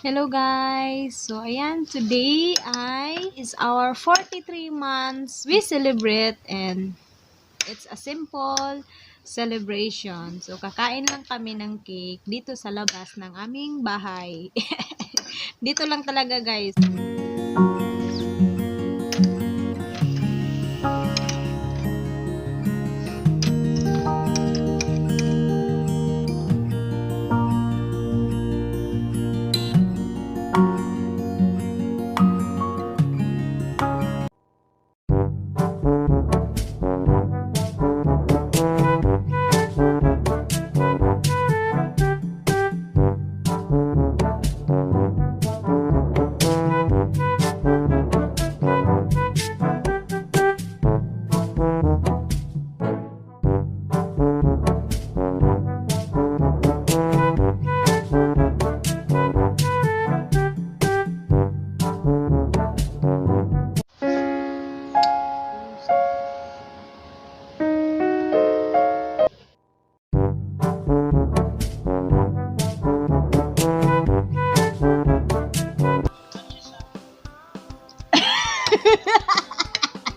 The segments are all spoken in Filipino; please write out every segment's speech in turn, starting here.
Hello guys! So ayan, today is our 43 months we celebrate and it's a simple celebration. So kakain lang kami ng cake dito sa labas ng aming bahay. Dito lang talaga guys.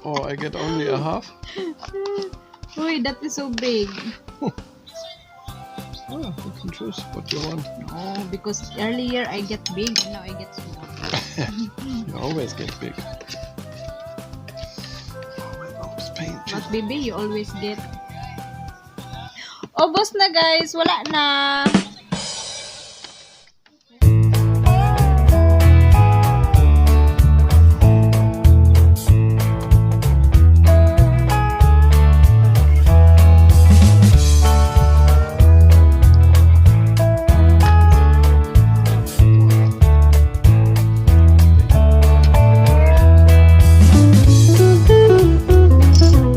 Oh, I get only a half? Uy, that is so big. Oh, you can choose what you want. Oh, because earlier I get big and now I get small. You always get big. Oh, my mom's pain. But baby, you always get. Obos na guys, wala na.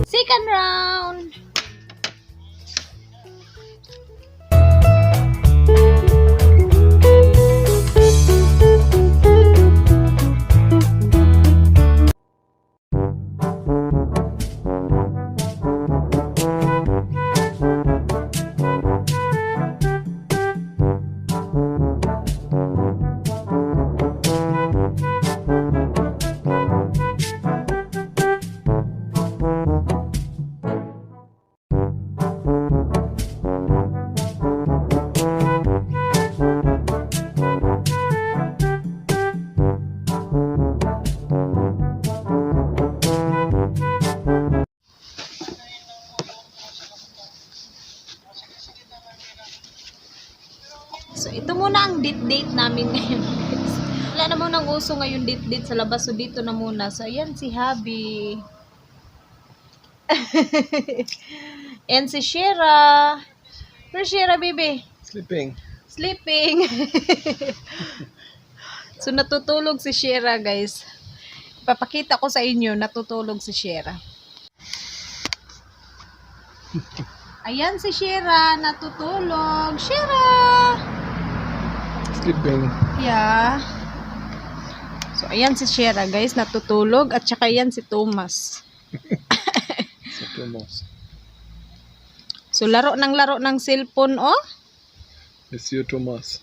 Second round. So, ito muna ang date namin ngayon, guys. Wala namang nang uso ngayon date sa labas. So, dito na muna. So, ayan si Habi. And si Shera. Where's Shera, baby? Sleeping. Sleeping. So, natutulog si Shera, guys. Papakita ko sa inyo, natutulog si Shera. Ayan si Shera, natutulog. Shera! Sleeping. Yeah. So, ayan si Shera, guys, natutulog. At saka ayan si Thomas. So, Thomas. So, laro ng cellphone, oh. It's you, Thomas.